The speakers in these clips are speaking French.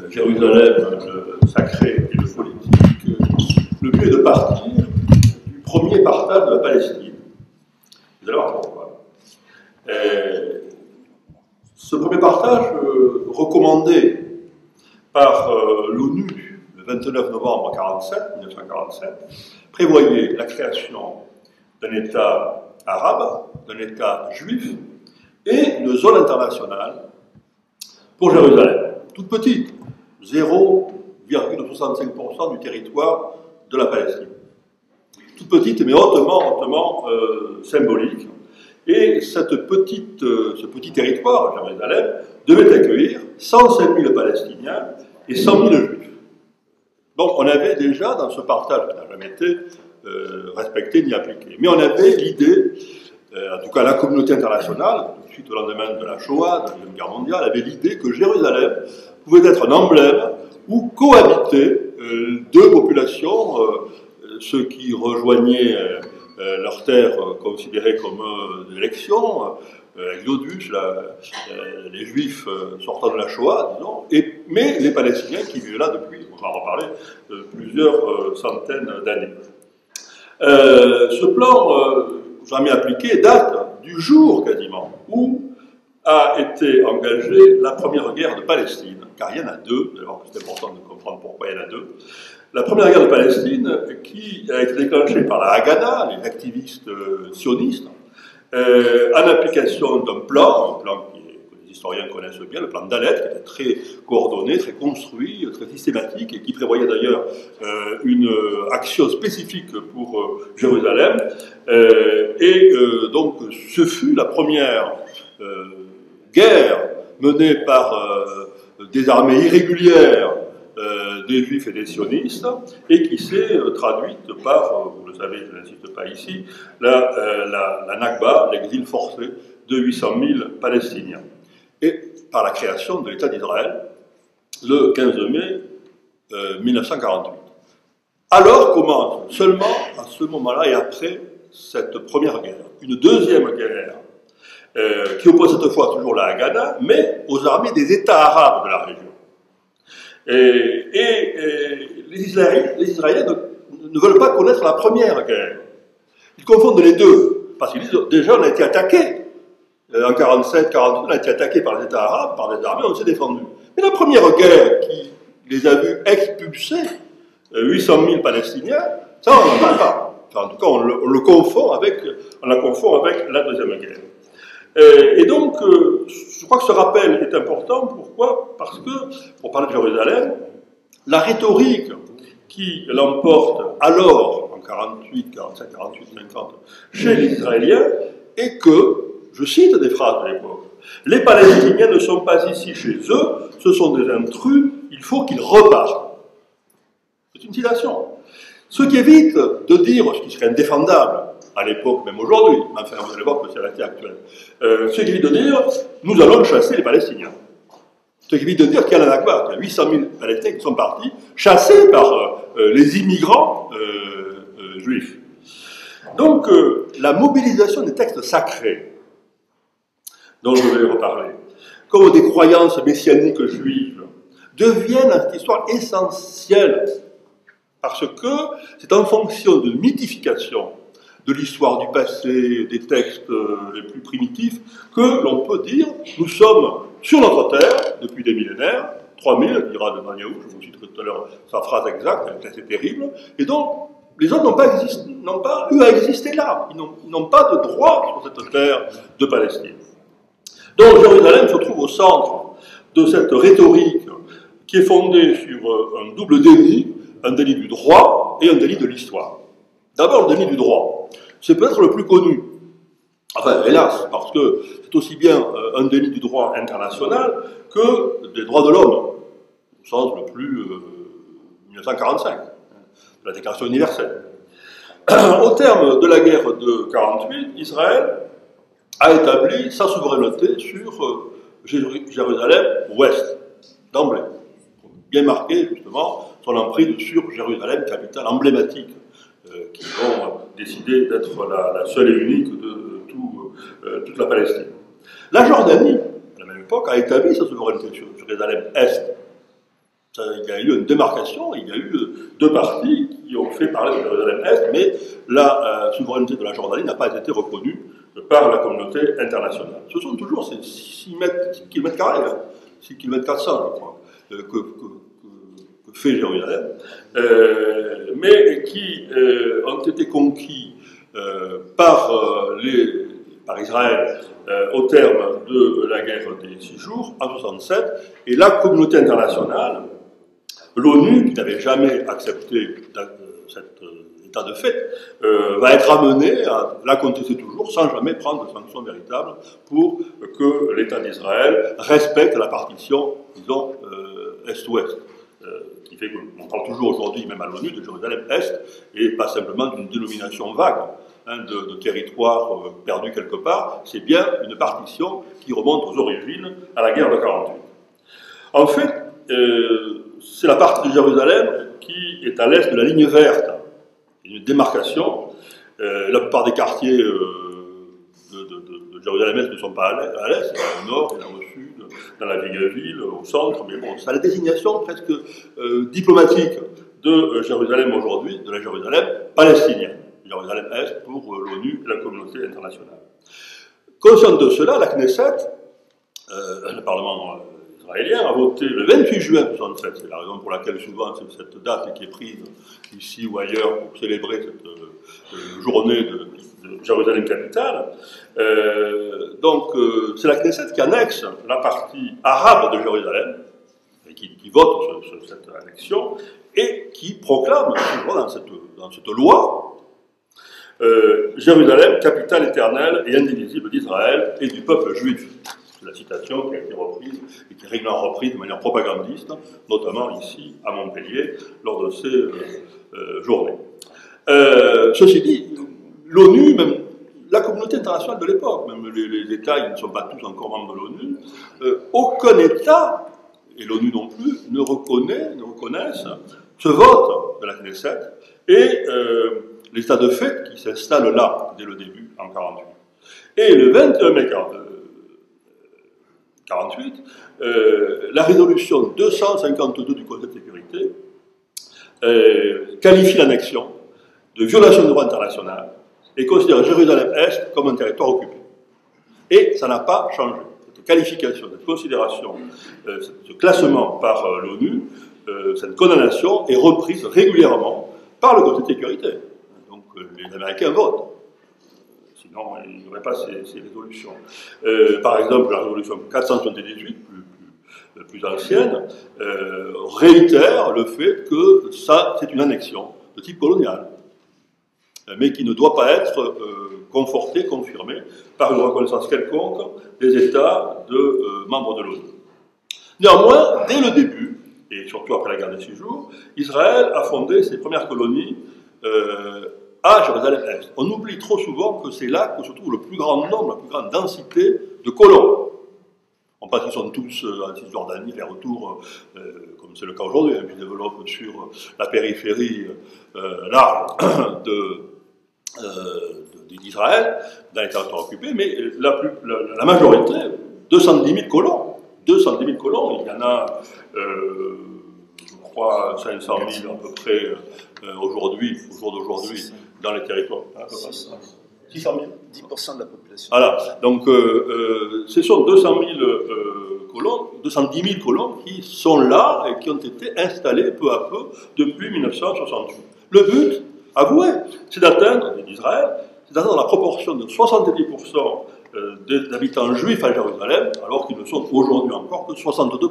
Jérusalem, le sacré et le politique, le mieux est de partir du premier partage de la Palestine. Vous allez voir pourquoi. Ce premier partage, recommandé par l'ONU le 29 novembre 1947, prévoyait la création d'un État arabe, d'un État juif et une zone internationale pour Jérusalem, toute petite, 0,65% du territoire de la Palestine. Toute petite, mais hautement symbolique. Et ce petit territoire, Jérusalem, devait accueillir 105 000 Palestiniens et 100 000 Juifs. Donc on avait déjà, dans ce partage qui n'a jamais été respecté ni appliqué, mais on avait l'idée, en tout cas la communauté internationale, suite au lendemain de la Shoah, de la Deuxième Guerre mondiale, avait l'idée que Jérusalem pouvait être un emblème où cohabitaient deux populations, ceux qui rejoignaient leurs terres considérées comme des élections, Exodus, les Juifs sortant de la Shoah, disons, mais les Palestiniens qui vivaient là depuis, on va en reparler, plusieurs centaines d'années. Ce plan, jamais appliqué, date du jour quasiment où a été engagée la première guerre de Palestine, car il y en a deux, vous allez voir que c'est important de comprendre pourquoi il y en a deux. La première guerre de Palestine, qui a été déclenchée par la Haganah, les activistes sionistes, en application d'un plan que les historiens connaissent bien, le plan Dalet, qui était très coordonné, très construit, très systématique, et qui prévoyait d'ailleurs une action spécifique pour Jérusalem. Donc, ce fut la première guerre menée par des armées irrégulières des Juifs et des sionistes, et qui s'est traduite par, vous le savez, je n'insiste pas ici, la Nakba, l'exil forcé de 800 000 Palestiniens, et par la création de l'État d'Israël le 15 mai 1948. Alors commence, seulement à ce moment-là et après cette première guerre, une deuxième guerre, qui oppose cette fois toujours la Haganah, mais aux armées des États arabes de la région. Les Israéliens ne veulent pas connaître la première guerre. Ils confondent les deux, parce qu'ils disent déjà on a été attaqué. En 47, 48, on a été attaqué par les États arabes, par des armées, on s'est défendu. Mais la première guerre qui les a vus expulser 800 000 Palestiniens, ça on n'en parle pas. Enfin, en tout cas, on la confond avec la deuxième guerre. Et donc, je crois que ce rappel est important. Pourquoi? Parce que, pour parler de Jérusalem, la rhétorique qui l'emporte alors, en 48, 47, 48, 50, chez les Israéliens, est que, je cite des phrases de l'époque, les Palestiniens ne sont pas ici chez eux, ce sont des intrus, il faut qu'ils repartent. C'est une citation. Ce qui évite de dire ce qui serait indéfendable, à l'époque, même aujourd'hui, mais enfin, vous allez voir que c'est resté actuel. Ce qui évite de dire, nous allons chasser les Palestiniens. Ce qui évite de dire qu'il y a la Nakba, qu'il y a 800 000 Palestiniens qui sont partis, chassés par les immigrants juifs. Donc, la mobilisation des textes sacrés, dont je vais reparler, comme des croyances messianiques juives, deviennent dans cette histoire essentielle, parce que c'est en fonction de mythification de l'histoire du passé, des textes les plus primitifs, que l'on peut dire nous sommes sur notre terre depuis des millénaires, 3000, dira de Netanyahou, je vous citerai tout à l'heure sa phrase exacte, elle est assez terrible, et donc les autres n'ont pas eu à exister là, ils n'ont pas de droit sur cette terre de Palestine. Donc Jérusalem se trouve au centre de cette rhétorique qui est fondée sur un double déni, un déni du droit et un déni de l'histoire. D'abord le déni du droit. C'est peut-être le plus connu. Enfin, hélas, parce que c'est aussi bien un déni du droit international que des droits de l'homme, au sens le plus 1945, de la Déclaration universelle. Au terme de la guerre de 1948, Israël a établi sa souveraineté sur Jérusalem-Ouest, d'emblée. Bien marqué, justement, son emprise sur Jérusalem, capitale emblématique, qui vont décider d'être la seule et unique de toute la Palestine. La Jordanie, à la même époque, a établi sa souveraineté sur Jérusalem-Est. il y a eu une démarcation, il y a eu deux parties qui ont fait parler de Jérusalem-Est, mais la souveraineté de la Jordanie n'a pas été reconnue par la communauté internationale. Ce sont toujours ces 6 km carrés, 6 km 400, je crois, que fait Jérusalem, mais qui ont été conquis par Israël au terme de la guerre des 6 jours, en 1967, et la communauté internationale, l'ONU, qui n'avait jamais accepté cet état de fait, va être amenée à la contester toujours, sans jamais prendre de sanctions véritables pour que l'État d'Israël respecte la partition, disons, Est-Ouest. Qui fait qu'on parle toujours aujourd'hui, même à l'ONU, de Jérusalem-Est, et pas simplement d'une dénomination vague de territoire perdu quelque part. C'est bien une partition qui remonte aux origines, à la guerre de 48. En fait, c'est la partie de Jérusalem qui est à l'est de la ligne verte, une démarcation. La plupart des quartiers de Jérusalem-Est ne sont pas à l'est, c'est au nord, c'est au sud, dans la vieille ville, au centre, mais bon, c'est la désignation presque diplomatique de Jérusalem aujourd'hui, de la Jérusalem palestinienne. Jérusalem-Est pour l'ONU et la communauté internationale. Conscient de cela, la Knesset, le Parlement israélien, a voté le 28 juin 1967, c'est la raison pour laquelle souvent c'est cette date qui est prise ici ou ailleurs pour célébrer cette journée de Jérusalem capitale. Donc c'est la Knesset qui annexe la partie arabe de Jérusalem, et qui vote cette annexion, et qui proclame, dans cette loi, Jérusalem, capitale éternelle et indivisible d'Israël et du peuple juif. C'est la citation qui a été reprise et qui est régulièrement reprise de manière propagandiste, notamment ici à Montpellier, lors de ces journées. Ceci dit, l'ONU, même la communauté internationale de l'époque, même les États, ils ne sont pas tous encore membres de l'ONU, aucun État, et l'ONU non plus, ne reconnaissent ce vote de la Knesset et l'état de fait qui s'installe là, dès le début, en 1948. Et le 21 mai 1948, la résolution 252 du Conseil de sécurité qualifie l'annexion de violation du droit international et considère Jérusalem-Est comme un territoire occupé. Et ça n'a pas changé. Cette qualification, cette considération, ce classement par l'ONU, cette condamnation est reprise régulièrement par le Conseil de sécurité. Donc les Américains votent. Sinon, il n'y aurait pas ces résolutions. Par exemple, la résolution 478, plus ancienne, réitère le fait que ça, c'est une annexion de type colonial, mais qui ne doit pas être confortée, confirmée par une reconnaissance quelconque des États membres de l'ONU. Néanmoins, dès le début, et surtout après la guerre des 6 jours, Israël a fondé ses premières colonies à Jérusalem-Est. On oublie trop souvent que c'est là que se trouve le plus grand nombre, la plus grande densité de colons. On pense qu'ils sont tous en Cisjordanie, vers autour, comme c'est le cas aujourd'hui, hein, qui développent sur la périphérie large d'Israël, dans les territoires occupés, mais la majorité, 210 000 colons. 210 000 colons, il y en a, je crois, 500 000 à peu près aujourd'hui, au jour d'aujourd'hui, dans les territoires. 600 000 10% de la population. Voilà, donc ce sont 200 000 colons, 210 000 colons qui sont là et qui ont été installés peu à peu depuis 1968. Le but, avoué, c'est d'atteindre, d'Israël, c'est d'atteindre la proportion de 70% d'habitants juifs à Jérusalem, alors qu'ils ne sont aujourd'hui encore que 62%. Et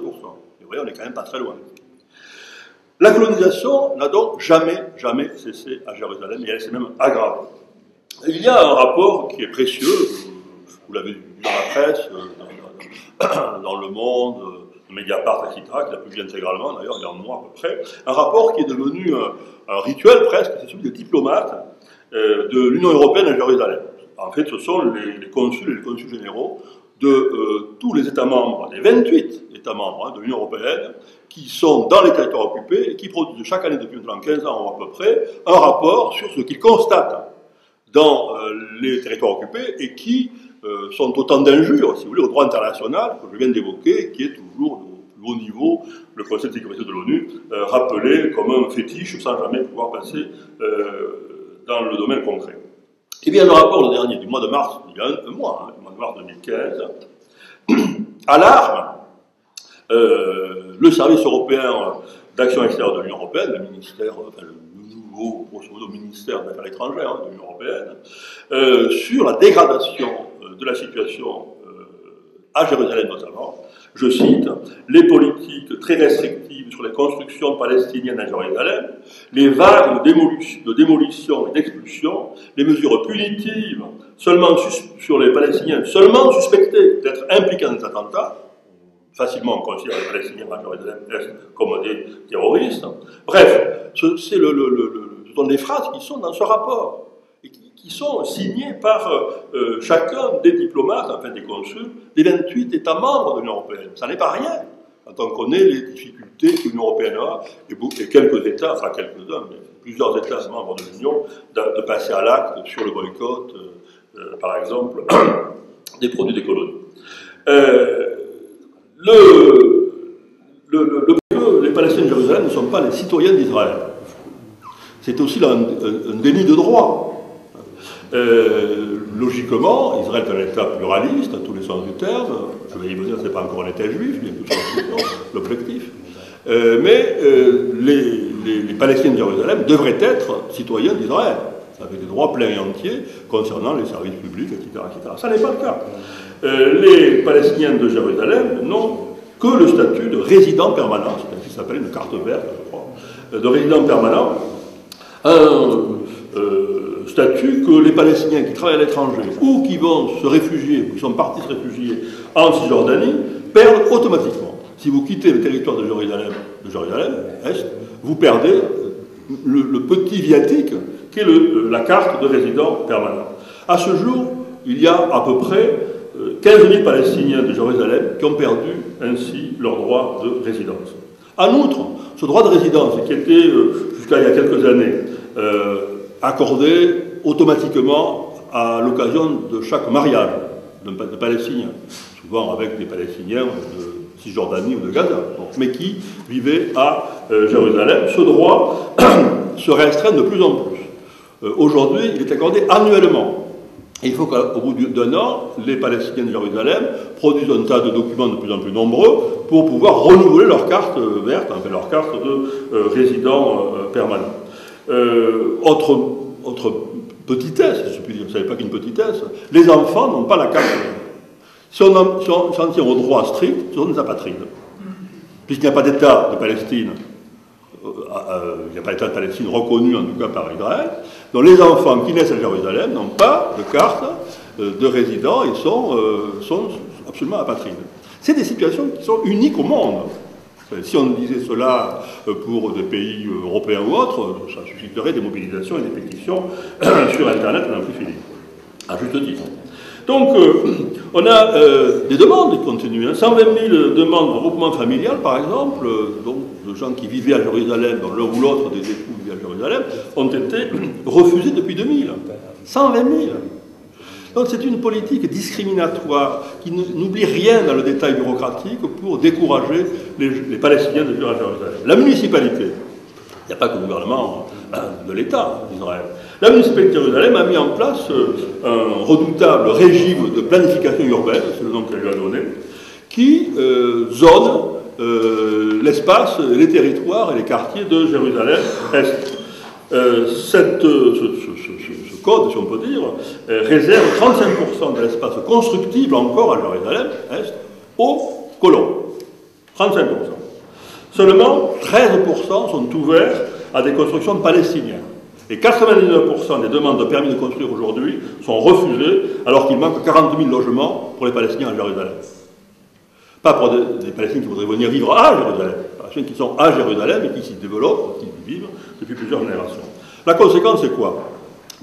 vous voyez, on n'est quand même pas très loin. La colonisation n'a donc jamais cessé à Jérusalem, et elle s'est même aggravée. Il y a un rapport qui est précieux, vous l'avez vu dans la presse, dans Le Monde, Mediapart, etc., qui l'a publié intégralement, d'ailleurs, il y a un mois à peu près, un rapport qui est devenu un rituel presque, c'est celui des diplomates de l'Union européenne à Jérusalem. En fait, ce sont les consuls et les consuls généraux de tous les États membres, des 28 États membres de l'Union européenne, qui sont dans les territoires occupés et qui produisent chaque année depuis maintenant 15 ans à peu près un rapport sur ce qu'ils constatent dans les territoires occupés et qui sont autant d'injures, si vous voulez, au droit international que je viens d'évoquer, qui est toujours haut niveau, le Conseil de sécurité de l'ONU, rappelait comme un fétiche sans jamais pouvoir passer dans le domaine concret. Eh bien, le rapport, le dernier, du mois de mars, il y a un mois, le mois de mars 2015, alarme le service européen d'action extérieure de l'Union européenne, le ministère, le nouveau, grosso modo, ministère des Affaires étrangères de l'Union européenne, sur la dégradation de la situation à Jérusalem notamment. Je cite, les politiques très restrictives sur les constructions palestiniennes à Jérusalem, les vagues de démolition et d'expulsion, les mesures punitives seulement sur les Palestiniens seulement suspectés d'être impliqués dans des attentats. Facilement, on considère les Palestiniens à Jérusalem-Est comme des terroristes. Bref, ce sont des phrases qui sont dans ce rapport et qui sont signées par chacun des diplomates, enfin des consuls, des 28 États membres de l'Union européenne. Ça n'est pas rien quand on connaît les difficultés que l'Union européenne a et quelques États, enfin quelques-uns, mais plusieurs États membres de l'Union, de passer à l'acte sur le boycott, par exemple, des produits des colonies. Les Palestiniens de Jérusalem ne sont pas les citoyens d'Israël. C'est aussi un déni de droit. Logiquement, Israël est un État pluraliste, à tous les sens du terme. Je vais y venir, ce n'est pas encore un État juif, bien que l'objectif. Mais les Palestiniens de Jérusalem devraient être citoyens d'Israël, avec des droits pleins et entiers concernant les services publics, etc. etc. Ça n'est pas le cas. Les Palestiniens de Jérusalem n'ont que le statut de résident permanent, c'est ce qui s'appelle une carte verte, je crois, de résident permanent, un statut que les Palestiniens qui travaillent à l'étranger ou qui vont se réfugier, ou qui sont partis se réfugier en Cisjordanie, perdent automatiquement. Si vous quittez le territoire de Jérusalem-Est, vous perdez le petit viatique qui est la carte de résident permanent. À ce jour, il y a à peu près 15 000 Palestiniens de Jérusalem qui ont perdu ainsi leur droit de résidence. En outre, ce droit de résidence, qui était jusqu'à il y a quelques années accordé automatiquement à l'occasion de chaque mariage de Palestiniens, souvent avec des Palestiniens de Cisjordanie ou de Gaza, mais qui vivaient à Jérusalem, ce droit se restreint de plus en plus. Aujourd'hui, il est accordé annuellement. Et il faut qu'au bout d'un an, les Palestiniens de Jérusalem produisent un tas de documents de plus en plus nombreux pour pouvoir renouveler leur carte verte, enfin leur carte de résident permanent. Autre petitesse, si je puis dire, vous ne savez pas qu'une petitesse, les enfants n'ont pas la carte verte. Si on s'en tient au droit strict, ce sont des apatrides. Puisqu'il n'y a pas d'État de Palestine, il n'y a pas d'État de Palestine reconnu en tout cas par Israël, donc les enfants qui naissent à Jérusalem n'ont pas de carte de résident et sont absolument apatrides. C'est des situations qui sont uniques au monde. Si on disait cela pour des pays européens ou autres, ça susciterait des mobilisations et des pétitions sur Internet à n'en plus finir, à juste titre. Donc, on a des demandes qui continuent. 120 000 demandes de regroupement familial, par exemple, donc, de gens qui vivaient à Jérusalem, dont l'un ou l'autre des époux vivaient à Jérusalem, ont été refusées depuis 2000. 120 000. Donc c'est une politique discriminatoire qui n'oublie rien dans le détail bureaucratique pour décourager les Palestiniens de vivre à Jérusalem. La municipalité, il n'y a pas que le gouvernement de l'État d'Israël, la municipalité de Jérusalem a mis en place un redoutable régime de planification urbaine, c'est le nom qu'elle lui a donné, qui zone l'espace, les territoires et les quartiers de Jérusalem-Est. Ce code, si on peut dire, réserve 35% de l'espace constructible encore à Jérusalem-Est aux colons. 35%. Seulement 13% sont ouverts à des constructions palestiniennes. Et 99% des demandes de permis de construire aujourd'hui sont refusées alors qu'il manque 40 000 logements pour les Palestiniens à Jérusalem. Pas pour des Palestiniens qui voudraient venir vivre à Jérusalem, Palestiniens qui sont à Jérusalem et qui s'y développent, qui y vivent depuis plusieurs générations. La conséquence, c'est quoi?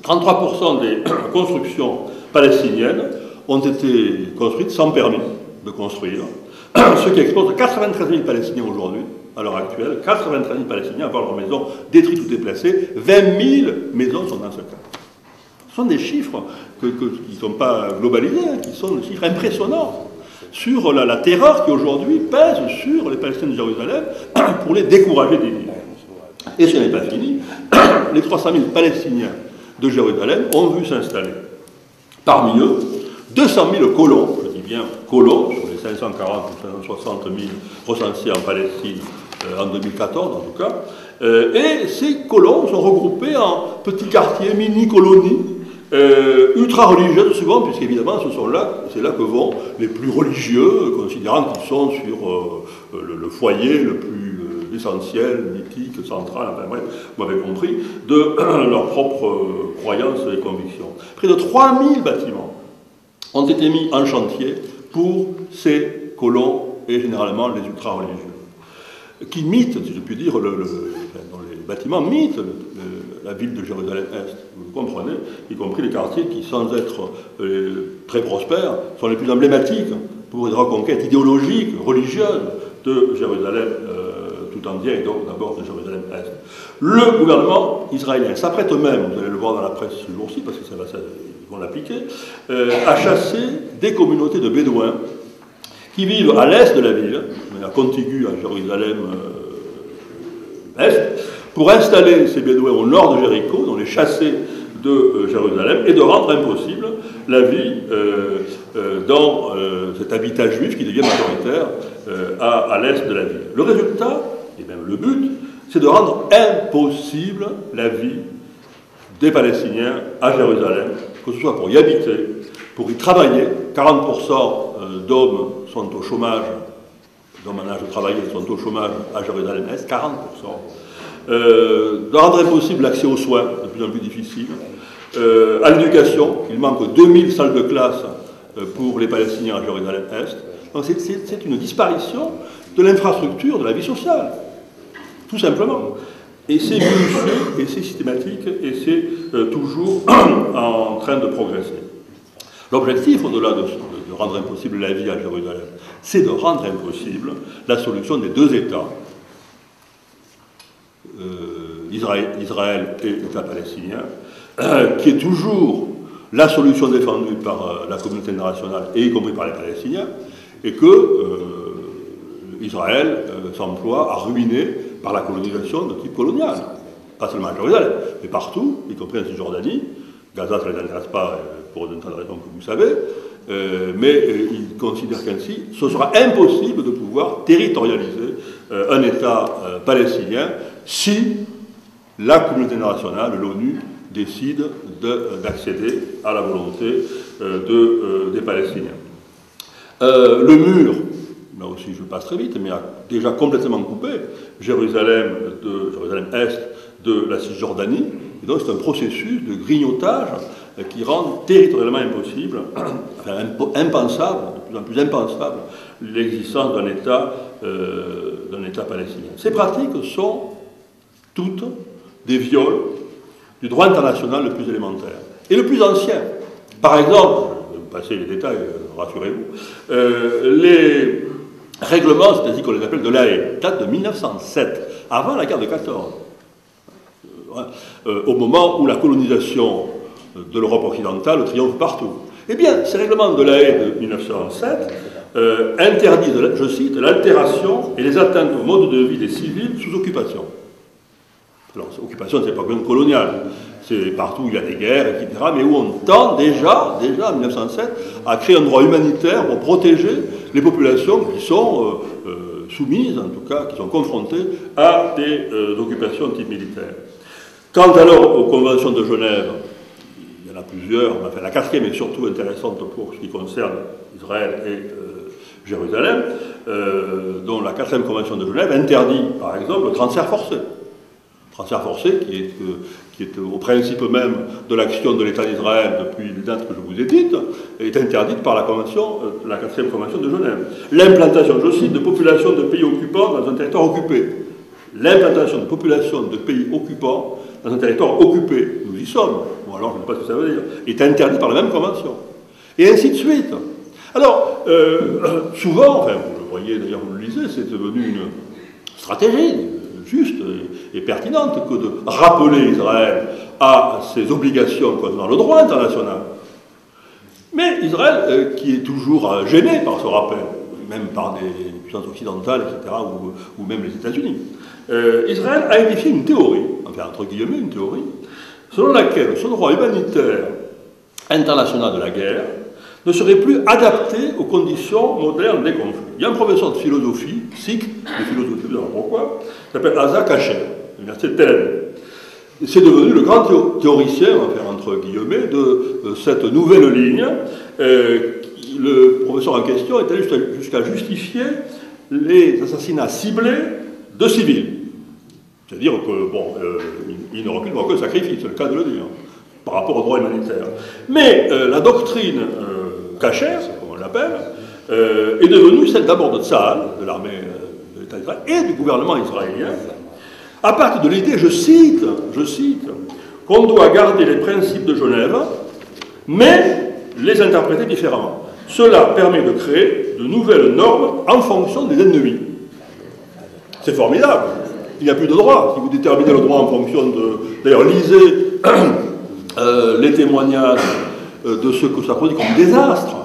33% des constructions palestiniennes ont été construites sans permis de construire, ce qui expose 93 000 Palestiniens aujourd'hui, à l'heure actuelle, 93 000 Palestiniens à avoir leur maison détruite ou déplacée, 20 000 maisons sont dans ce cas. Ce sont des chiffres qui ne sont pas globalisés, qui sont des chiffres impressionnants. sur la terreur qui aujourd'hui pèse sur les Palestiniens de Jérusalem pour les décourager des villes. Et ce n'est pas fini. Les 300 000 Palestiniens de Jérusalem ont vu s'installer parmi eux 200 000 colons, je dis bien colons, sur les 540 ou 560 000 recensés en Palestine en 2014 en tout cas. Et ces colons sont regroupés en petits quartiers, mini-colonies, ultra-religieuses souvent, puisqu'évidemment c'est là que vont les plus religieux, considérant qu'ils sont sur le foyer le plus essentiel, mythique, central, enfin bref, vous m'avez compris, de leurs propres croyances et convictions. Près de 3000 bâtiments ont été mis en chantier pour ces colons et généralement les ultra-religieux, qui mythes, si je puis dire, dans les bâtiments mythes la ville de Jérusalem-Est, vous comprenez, y compris les quartiers qui, sans être très prospères, sont les plus emblématiques pour une reconquête idéologique, religieuse de Jérusalem tout entière, et donc d'abord de Jérusalem-Est. Le gouvernement israélien s'apprête même, vous allez le voir dans la presse ce jour-ci, parce que ils vont l'appliquer, à chasser des communautés de Bédouins qui vivent à l'est de la ville, à contigu à Jérusalem-Est, pour installer ces Bédouins au nord de Jéricho, donc les chasser de Jérusalem, et de rendre impossible la vie dans cet habitat juif qui devient majoritaire à l'est de la ville. Le résultat, et même le but, c'est de rendre impossible la vie des Palestiniens à Jérusalem, que ce soit pour y habiter, pour y travailler. 40% d'hommes sont au chômage, d'hommes en âge de travailler sont au chômage à Jérusalem-Est, 40%. De rendre impossible l'accès aux soins, de plus en plus difficile. À l'éducation, il manque 2000 salles de classe pour les Palestiniens à Jérusalem-Est. Donc c'est une disparition de l'infrastructure de la vie sociale, tout simplement. Et c'est minutieux, et c'est systématique, et c'est toujours en train de progresser. L'objectif, au-delà de rendre impossible la vie à Jérusalem, c'est de rendre impossible la solution des deux États, Israël et l'État palestinien, qui est toujours la solution défendue par la communauté internationale, et y compris par les Palestiniens, et que Israël s'emploie à ruiner par la colonisation de type colonial. Pas seulement à Jérusalem, mais partout, y compris en Cisjordanie. Gaza, ça ne les intéresse pas pour de tas de raisons que vous savez, mais ils considèrent qu'ainsi, ce sera impossible de pouvoir territorialiser un État palestinien si la communauté internationale, l'ONU, décide d'accéder à la volonté des Palestiniens. Le mur, là aussi je passe très vite, mais a déjà complètement coupé Jérusalem-Est de la Cisjordanie, et donc c'est un processus de grignotage qui rend territorialement impossible, enfin impensable, de plus en plus impensable, l'existence d'un État palestinien. Ces pratiques sont toutes des viols du droit international le plus élémentaire et le plus ancien. Par exemple, je vais vous passer les détails, rassurez-vous, les règlements, c'est ainsi qu'on les appelle, de La Haye, datent de 1907, avant la guerre de 14, au moment où la colonisation de l'Europe occidentale triomphe partout. Eh bien, ces règlements de La Haye de 1907 interdisent, je cite, l'altération et les atteintes au mode de vie des civils sous occupation. Alors, occupation, c'est pas que coloniale, c'est partout où il y a des guerres, etc., mais où on tend déjà en 1907, à créer un droit humanitaire pour protéger les populations qui sont soumises, en tout cas, qui sont confrontées à des occupations type militaire. Quant alors aux conventions de Genève, il y en a plusieurs, enfin la quatrième est surtout intéressante pour ce qui concerne Israël et Jérusalem, dont la quatrième convention de Genève interdit, par exemple, le transfert forcé. Transfert forcé qui est au principe même de l'action de l'État d'Israël depuis les dates que je vous ai dites, est interdite par la quatrième convention de Genève. L'implantation, je cite, de populations de pays occupants dans un territoire occupé. L'implantation de populations de pays occupants dans un territoire occupé, nous y sommes, bon alors je ne sais pas ce que ça veut dire, est interdite par la même convention. Et ainsi de suite. Alors, souvent, enfin vous le voyez d'ailleurs, vous le lisez, c'est devenu une stratégie juste et pertinente que de rappeler Israël à ses obligations concernant le droit international. Mais Israël, qui est toujours gêné par ce rappel, même par des puissances occidentales, etc., ou même les États-Unis, Israël a édifié une théorie, enfin entre guillemets une théorie, selon laquelle ce droit humanitaire international de la guerre ne serait plus adapté aux conditions modernes des conflits. Il y a un professeur de philosophie, sikh, de philosophie, vous savez pourquoi, qui s'appelle Asa Kasher, de l'université de Tel Aviv. C'est devenu le grand théoricien, enfin, entre guillemets, de cette nouvelle ligne. Le professeur en question est allé jusqu'à justifier les assassinats ciblés de civils. C'est-à-dire que, bon, il ne recule aucun sacrifice, c'est le cas de le dire, par rapport au droit humanitaire. Mais la doctrine Kasher, comme on l'appelle, est devenue celle d'abord de Tsahal, de l'armée de l'État d'Israël, et du gouvernement israélien, à partir de l'idée, je cite, qu'on doit garder les principes de Genève, mais les interpréter différemment. Cela permet de créer de nouvelles normes en fonction des ennemis. C'est formidable. Il n'y a plus de droit. Si vous déterminez le droit en fonction de... D'ailleurs, lisez les témoignages de ce que ça produit comme désastre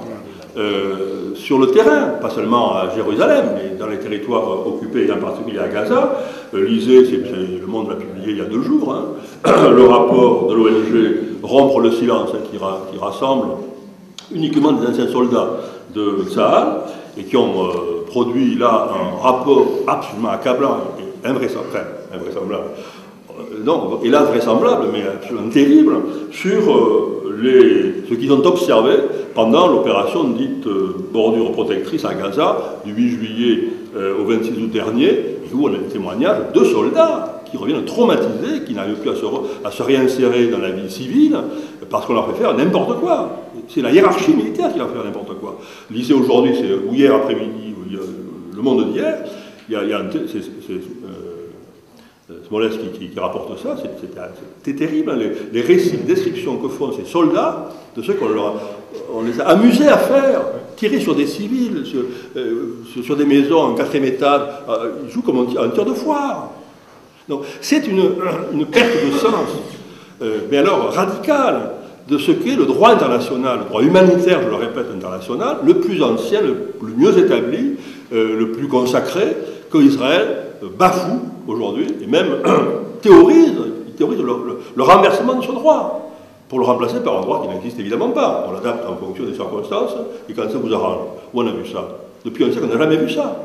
sur le terrain, pas seulement à Jérusalem, mais dans les territoires occupés, et en particulier à Gaza. Lisez, Le Monde l'a publié il y a 2 jours, le rapport de l'ONG Rompre le silence, qui rassemble uniquement des anciens soldats de Tsahal, et qui ont produit là un rapport absolument accablant et invraisemblable. Non, hélas vraisemblable, mais absolument terrible, sur ce qu'ils ont observé pendant l'opération dite bordure protectrice à Gaza, du 8 juillet au 26 août dernier, et où on a des témoignages de soldats qui reviennent traumatisés, qui n'arrivent plus à se réinsérer dans la vie civile, parce qu'on leur fait faire n'importe quoi. C'est la hiérarchie militaire qui leur fait faire n'importe quoi. Lisez aujourd'hui, ou hier après-midi, Le Monde d'hier, il y a Smolensk qui rapporte ça, c'est terrible, hein, les récits, les descriptions que font ces soldats, de ceux qu'on les a amusés à faire, tirer sur des civils, sur des maisons en 4e étage, ils jouent comme un tir de foire. Donc c'est une perte de sens, mais alors radicale, de ce qu'est le droit international, le droit humanitaire, je le répète, international, le plus ancien, le mieux établi, le plus consacré, que Israël bafoue aujourd'hui, et même théorise le renversement de ce droit, pour le remplacer par un droit qui n'existe évidemment pas. On l'adapte en fonction des circonstances, et quand ça vous arrange. Où on a vu ça? Depuis un siècle, on n'a jamais vu ça.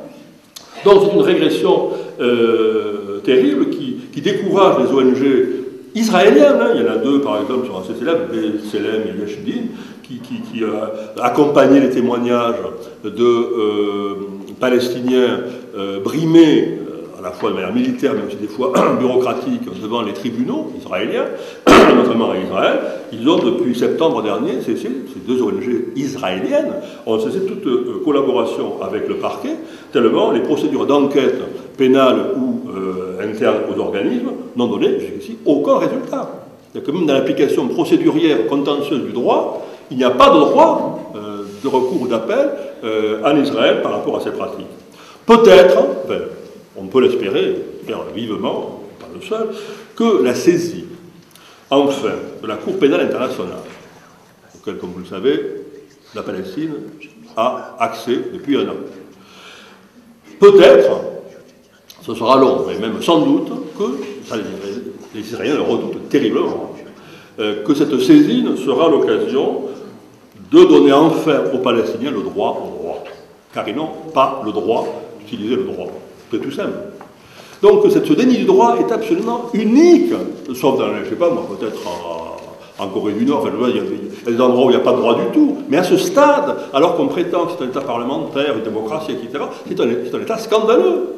Donc c'est une régression terrible qui décourage les ONG israéliennes. Hein. Il y en a 2, par exemple, sur un assez célèbre, B'Tselem et Yashidin, qui accompagnaient les témoignages de Palestiniens brimés, à la fois de manière militaire, mais aussi des fois bureaucratique, devant les tribunaux israéliens, notamment à Israël. Ils ont, depuis septembre dernier, cessé, ces 2 ONG israéliennes, ont cessé toute collaboration avec le parquet, tellement les procédures d'enquête pénale ou interne aux organismes n'ont donné jusqu'ici aucun résultat. C'est-à-dire que même dans l'application procédurière contentieuse du droit, il n'y a pas de droit de recours ou d'appel en Israël par rapport à ces pratiques. Peut-être, on peut l'espérer, vivement, pas le seul, que la saisie, enfin, de la Cour pénale internationale, auquel, comme vous le savez, la Palestine a accès depuis 1 an. Peut-être, ce sera long, mais même sans doute, que, ça, les Israéliens le redoutent terriblement, que cette saisine sera l'occasion de donner enfin aux Palestiniens le droit au droit. Car ils n'ont pas le droit d'utiliser le droit. C'est tout simple. Donc ce déni du droit est absolument unique, sauf dans, je ne sais pas moi, peut-être en Corée du Nord, enfin, il y a des endroits où il n'y a pas de droit du tout, mais à ce stade, alors qu'on prétend que c'est un État parlementaire, une démocratie, etc., c'est un État scandaleux,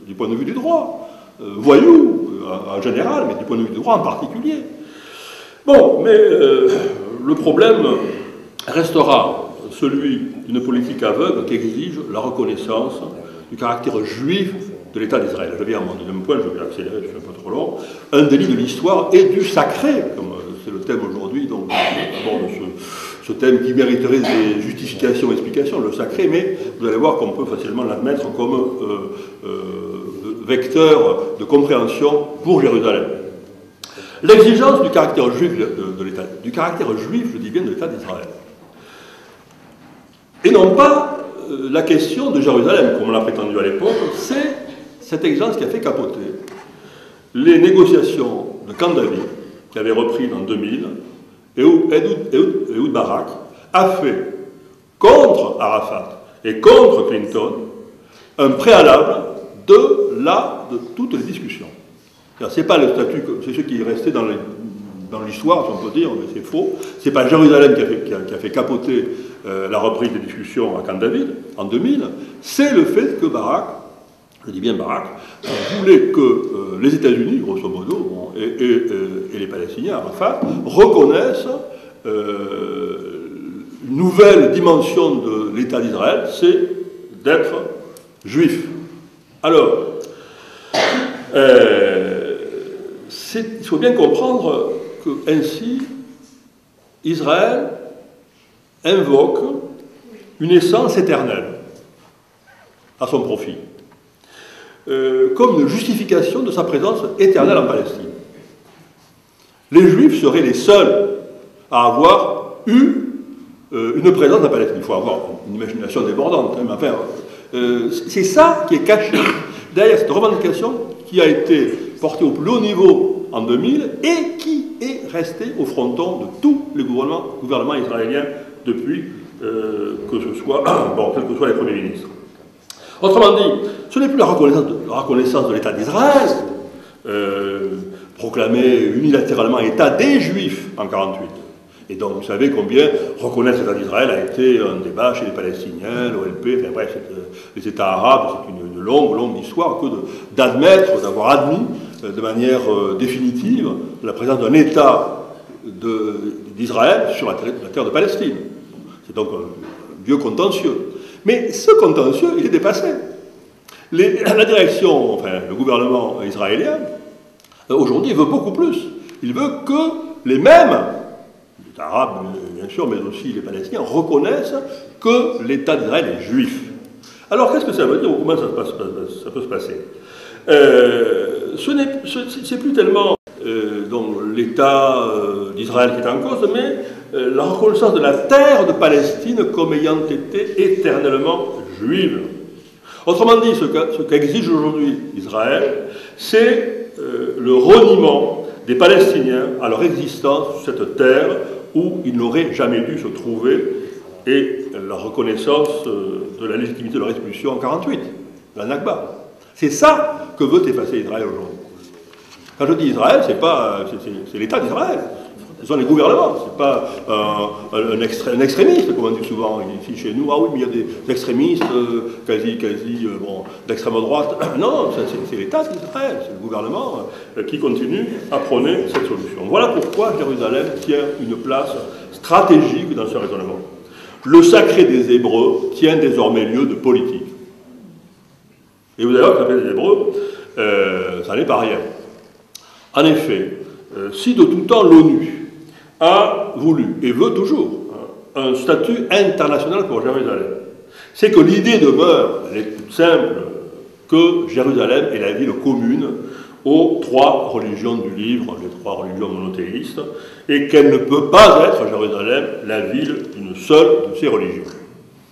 du point de vue du droit, voyou en général, mais du point de vue du droit en particulier. Bon, mais le problème restera celui d'une politique aveugle qui exige la reconnaissance du caractère juif de l'État d'Israël. Je viens à mon deuxième point, je vais accélérer, je suis un peu trop long. Un délit de l'histoire et du sacré, comme c'est le thème aujourd'hui, donc d'abord ce thème qui mériterait des justifications, explications, le sacré, mais vous allez voir qu'on peut facilement l'admettre comme vecteur de compréhension pour Jérusalem. L'exigence du caractère juif de l'État, du caractère juif, je dis bien, de l'État d'Israël, Et non pas la question de Jérusalem, comme on l'a prétendu à l'époque, c'est cette exigence qui a fait capoter les négociations de Camp David, qui avaient repris en 2000, et où Ehud Barak a fait, contre Arafat et contre Clinton, un préalable de toutes les discussions. C'est pas le statut, c'est ce qui est resté dans l'histoire, si on peut dire, mais c'est faux. C'est pas Jérusalem qui a fait capoter la reprise des discussions à Camp David en 2000, c'est le fait que Barak, je dis bien Barak, voulait que les États-Unis, grosso modo, et les Palestiniens, Arafat, reconnaissent une nouvelle dimension de l'État d'Israël, c'est d'être juif. Alors, il faut bien comprendre que ainsi Israël invoque une essence éternelle à son profit, comme une justification de sa présence éternelle en Palestine. Les Juifs seraient les seuls à avoir eu une présence en Palestine. Il faut avoir une imagination débordante, hein, mais enfin, c'est ça qui est caché derrière cette revendication qui a été portée au plus haut niveau en 2000 et qui est restée au fronton de tous les gouvernements israéliens depuis que ce soit, quels que soient les premiers ministres. Autrement dit, ce n'est plus la reconnaissance de l'État d'Israël, proclamé unilatéralement État des Juifs en 1948. Et donc, vous savez combien reconnaître l'État d'Israël a été un débat chez les Palestiniens, l'OLP, enfin bref, les États arabes, c'est une longue histoire que d'admettre, d'avoir admis de manière définitive la présence d'un État d'Israël sur la terre de Palestine. C'est donc un vieux contentieux. Mais ce contentieux, il est dépassé. La direction, enfin le gouvernement israélien, aujourd'hui, veut beaucoup plus. Il veut que les mêmes, les Arabes bien sûr, mais aussi les Palestiniens, reconnaissent que l'État d'Israël est juif. Alors qu'est-ce que ça veut dire ou comment ça peut se passer c'est plus tellement l'État d'Israël qui est en cause, mais la reconnaissance de la terre de Palestine comme ayant été éternellement juive. Autrement dit, ce qu'exige aujourd'hui Israël, c'est le reniement des Palestiniens à leur existence sur cette terre où ils n'auraient jamais dû se trouver et la reconnaissance de la légitimité de leur expulsion en 1948, la Nakba. C'est ça que veut effacer Israël aujourd'hui. Quand je dis Israël, c'est l'État d'Israël. Ce sont les gouvernements, c'est pas un extrémiste, comme on dit souvent ici chez nous. Ah oui, mais il y a des extrémistes d'extrême droite. Non, c'est l'État d'Israël, c'est le gouvernement qui continue à prôner cette solution. Voilà pourquoi Jérusalem tient une place stratégique dans ce raisonnement. Le sacré des Hébreux tient désormais lieu de politique. Et vous allez voir que le sacré des Hébreux, ça n'est pas rien. En effet, si de tout temps l'ONU a voulu, et veut toujours, un statut international pour Jérusalem, c'est que l'idée demeure, elle est toute simple, que Jérusalem est la ville commune aux trois religions du livre, les trois religions monothéistes, et qu'elle ne peut pas être, Jérusalem, la ville d'une seule de ces religions.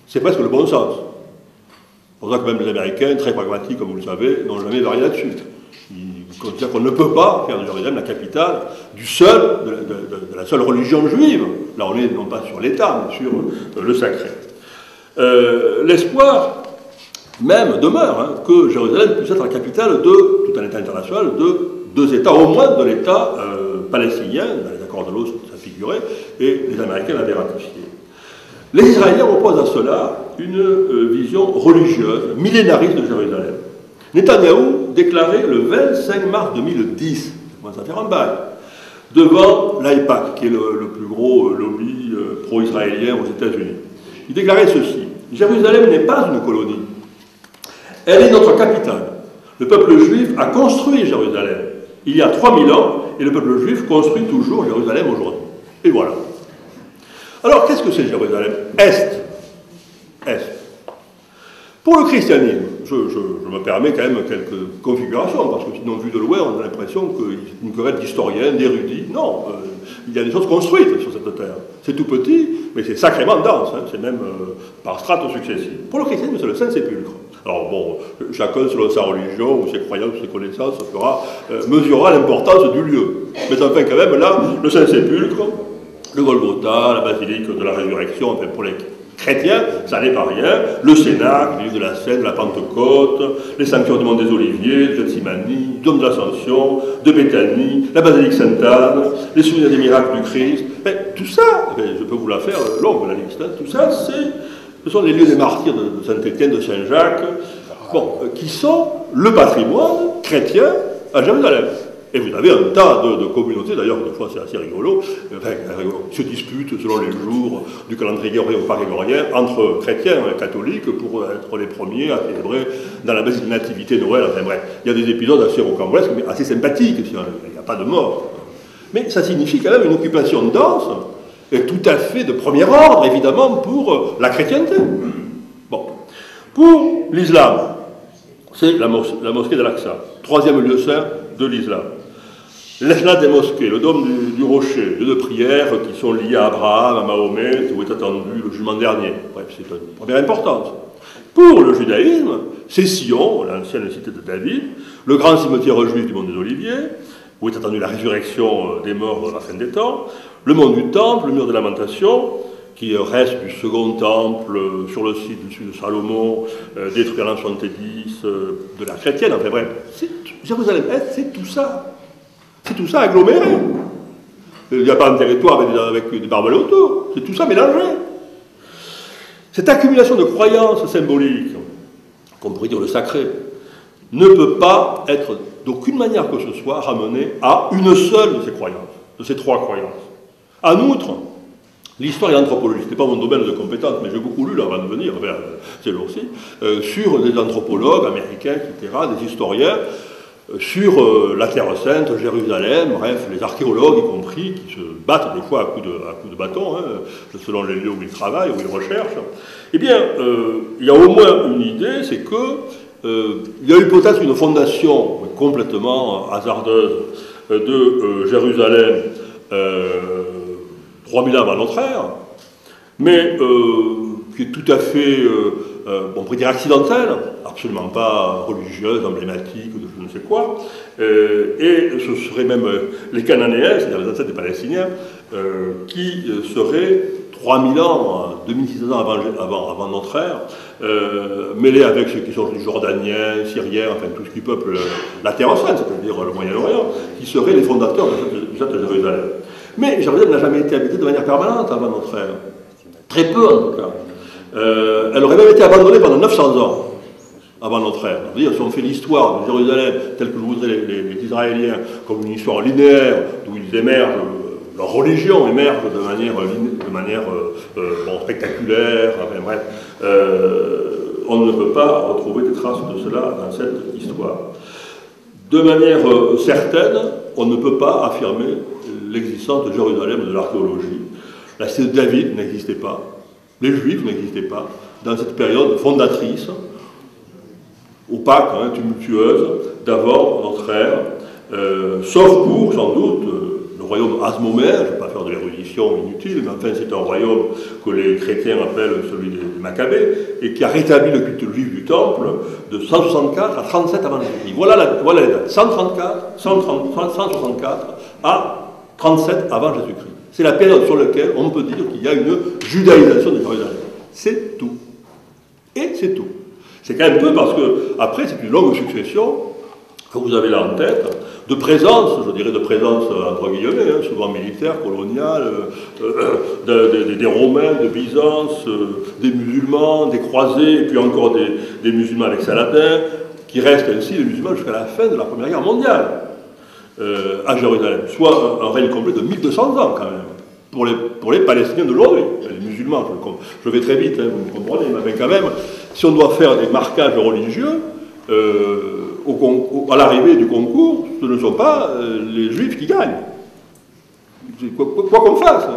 C'est presque le bon sens. C'est pour ça que même les Américains, très pragmatiques comme vous le savez, n'ont jamais varié là-dessus. Ils considèrent qu'on ne peut pas faire de Jérusalem la capitale de la seule religion juive. Là, on est non pas sur l'État, mais sur le sacré. L'espoir même demeure que Jérusalem puisse être la capitale de tout un État international, de deux États, au moins de l'État palestinien, dans les accords de l'Oslo, ça figurait, et les Américains l'avaient ratifié. Les Israéliens opposent à cela une vision religieuse, millénariste de Jérusalem. Netanyahou déclarait le 25 mars 2010, ça commence à faire un bail, devant l'AIPAC, qui est le plus gros lobby pro-israélien aux États-Unis. Il déclarait ceci: Jérusalem n'est pas une colonie, elle est notre capitale. Le peuple juif a construit Jérusalem il y a 3000 ans, et le peuple juif construit toujours Jérusalem aujourd'hui. Et voilà. Alors, qu'est-ce que c'est Jérusalem? Est. Pour le christianisme, je me permets quand même quelques configurations, parce que sinon, vu de loin, on a l'impression que c'est une querelle d'historiens, d'érudits. Non, il y a des choses construites sur cette terre. C'est tout petit, mais c'est sacrément dense, hein, c'est même par strates successives. Pour le christianisme, c'est le Saint-Sépulcre. Alors bon, chacun selon sa religion, ou ses croyances, ou ses connaissances, mesurera l'importance du lieu. Mais enfin, quand même, là, le Saint-Sépulcre, le Golgotha, la basilique de la Résurrection, enfin pour les chrétiens, ça n'est pas rien. Le Cénacle, l'île de la Seine, la Pentecôte, les sanctuaires du Mont des Oliviers, de Gethsémani, Dôme de l'Ascension, de Béthanie, la basilique Sainte-Anne, les souvenirs des miracles du Christ. Mais tout ça, je peux vous la faire longue la liste, hein, tout ça, ce sont les lieux des martyrs de Saint-Étienne, de Saint-Jacques, bon, qui sont le patrimoine chrétien à Jérusalem. Et vous avez un tas de communautés, d'ailleurs, des fois c'est assez rigolo, se disputent selon les jours du calendrier grégorien ou pas grégorien entre chrétiens et catholiques pour être les premiers à célébrer dans la messe de nativité Noël. Enfin bref, il y a des épisodes assez rocambolesques, mais assez sympathiques, il n'y a pas de mort. Mais ça signifie quand même une occupation dense, et tout à fait de premier ordre, évidemment, pour la chrétienté. Bon. Pour l'islam, c'est la mosquée d'Al-Aqsa, troisième lieu saint de l'islam. L'esnad des mosquées, le dôme du rocher, lieu de prière qui sont liés à Abraham, à Mahomet, où est attendu le jugement dernier. Bref, c'est une première importance. Pour le judaïsme, c'est Sion, l'ancienne cité de David, le grand cimetière juif du Mont des Oliviers, où est attendue la résurrection des morts dans la fin des temps, le mont du Temple, le mur de lamentation, qui reste du second temple sur le site de Salomon, détruit en l'an 70, de la chrétienne, enfin bref. Jérusalem-Est, c'est tout ça. C'est tout ça aggloméré. Il n'y a pas un territoire avec des barbelés autour. C'est tout ça mélangé. Cette accumulation de croyances symboliques, qu'on pourrait dire le sacré, ne peut pas être d'aucune manière que ce soit ramenée à une seule de ces croyances, de ces trois croyances. En outre, l'histoire et l'anthropologie, ce n'est pas mon domaine de compétence, mais j'ai beaucoup lu là, avant de venir, c'est là aussi, sur des anthropologues américains, etc., des historiens, sur la Terre Sainte, Jérusalem, bref, les archéologues y compris, qui se battent des fois à coups de bâton, hein, selon les lieux où ils travaillent, où ils recherchent. Eh bien, il y a au moins une idée, c'est que il y a eu peut-être une fondation complètement hasardeuse de Jérusalem 3000 ans avant notre ère, mais qui est tout à fait, on pourrait dire accidentelle, absolument pas religieuse, emblématique, de je ne sais quoi, et ce serait même les Cananéens, c'est-à-dire les ancêtres des Palestiniens, qui seraient 3000 ans, 2600 ans avant notre ère, mêlés avec ceux qui sont les Jordaniens, Syriens, enfin tout ce qui peuple la Terre Sainte, c'est-à-dire le Moyen-Orient, qui seraient les fondateurs de cette Jérusalem. Mais Jérusalem n'a jamais été habitée de manière permanente avant notre ère. Très peu en tout cas. Elle aurait même été abandonnée pendant 900 ans avant notre ère. C'est-à-dire, si on fait l'histoire de Jérusalem telle que le voudraient les Israéliens, comme une histoire linéaire, d'où ils émergent, leur religion émerge de manière spectaculaire, enfin bref, on ne peut pas retrouver des traces de cela dans cette histoire. De manière certaine, on ne peut pas affirmer l'existence de Jérusalem et de l'archéologie. La cité de David n'existait pas, les Juifs n'existaient pas, dans cette période fondatrice, opaque, hein, tumultueuse, d'avant notre ère, sauf pour, sans doute, le royaume asmoméen, je ne vais pas faire de l'érudition inutile, mais enfin c'est un royaume que les chrétiens appellent celui des Maccabées, et qui a rétabli le culte juif du temple de 164 à 37 avant Jésus-Christ. Voilà les dates, 164 à 37 avant Jésus-Christ. C'est la période sur laquelle on peut dire qu'il y a une judaïsation de Jérusalem. C'est tout. Et c'est tout. C'est quand même peu parce que, après, c'est une longue succession que vous avez là en tête, de présence, je dirais de présence entre guillemets, hein, souvent militaire, coloniale, des Romains, de Byzance, des musulmans, des croisés, et puis encore des musulmans avec Saladin, qui restent ainsi les musulmans jusqu'à la fin de la Première Guerre mondiale à Jérusalem, soit un règne complet de 1200 ans quand même, pour les Palestiniens d'aujourd'hui, les musulmans, je vais très vite, hein, vous me comprenez, mais quand même, si on doit faire des marquages religieux, à l'arrivée du concours, ce ne sont pas les Juifs qui gagnent. Quoi qu'on fasse,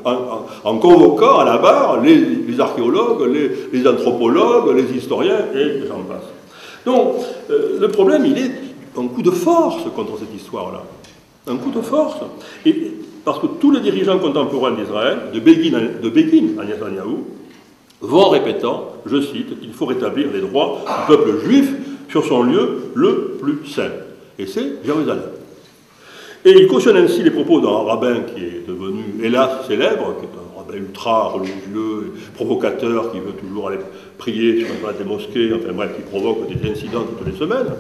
hein, en convoquant à la barre les archéologues, les anthropologues, les historiens, et j'en passe. Donc, le problème, il est un coup de force contre cette histoire-là. Un coup de force. Et, parce que tous les dirigeants contemporains d'Israël, de Begin à Netanyahou, vont répétant, je cite, qu'il faut rétablir les droits du peuple juif sur son lieu le plus saint. Et c'est Jérusalem. Et il cautionne ainsi les propos d'un rabbin qui est devenu, hélas, célèbre, qui est un rabbin ultra religieux, provocateur, qui veut toujours aller prier sur des mosquées, enfin bref, qui provoque des incidents toutes les semaines.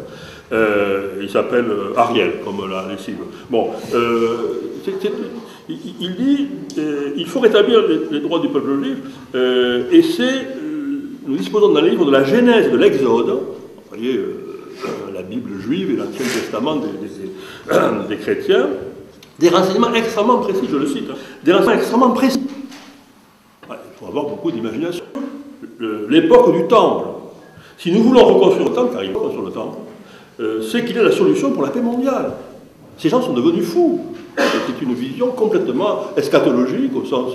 Il s'appelle Ariel, comme la lessive. Bon, il dit il faut rétablir les droits du peuple juif, et nous disposons dans le livre de la Genèse et de l'Exode, vous voyez, la Bible juive et l'Ancien Testament des chrétiens, des renseignements extrêmement précis, je le cite, des renseignements extrêmement précis. Ouais, il faut avoir beaucoup d'imagination. L'époque du temple. Si nous voulons reconstruire le temple, car il faut reconstruire le temple, c'est qu'il est la solution pour la paix mondiale. Ces gens sont devenus fous. C'est une vision complètement eschatologique au sens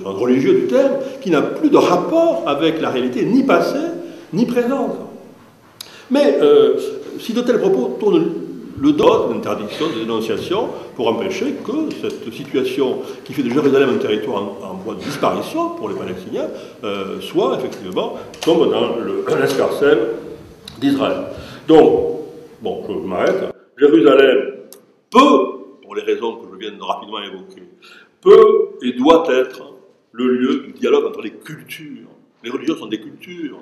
religieux du terme, qui n'a plus de rapport avec la réalité ni passée ni présente. Mais si de tels propos tournent le dos d'interdiction, de dénonciation, pour empêcher que cette situation qui fait de Jérusalem un territoire en voie de disparition pour les Palestiniens soit effectivement comme dans l'escarcelle d'Israël. Donc, bon, je m'arrête. Jérusalem peut, pour les raisons que je viens de rapidement évoquer, peut et doit être le lieu du dialogue entre les cultures. Les religions sont des cultures.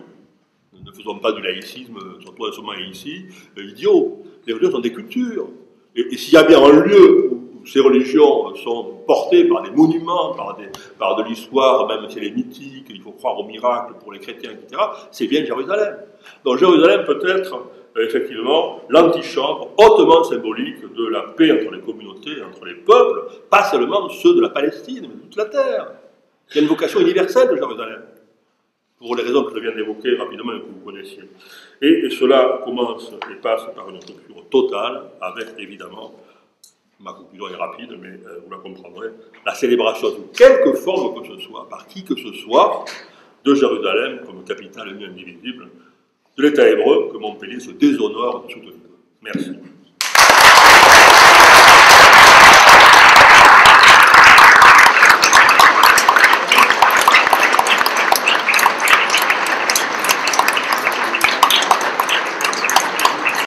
Ne faisons pas du laïcisme, surtout en ce moment ici, idiot. Les religions sont des cultures. Et s'il y a bien un lieu où ces religions sont portées par des monuments, par de l'histoire, même si elle est mythique, il faut croire au miracle pour les chrétiens, etc., c'est bien Jérusalem. Donc Jérusalem peut être effectivement l'antichambre hautement symbolique de la paix entre les communautés, entre les peuples, pas seulement ceux de la Palestine, mais de toute la terre. Il y a une vocation universelle de Jérusalem, pour les raisons que je viens d'évoquer rapidement et que vous connaissiez. Et cela commence et passe par une rupture totale, avec évidemment, ma conclusion est rapide, mais vous la comprendrez, la célébration de quelque forme que ce soit, par qui que ce soit, de Jérusalem comme capitale indivisible de l'État hébreu que Montpellier se déshonore de soutenir. Merci.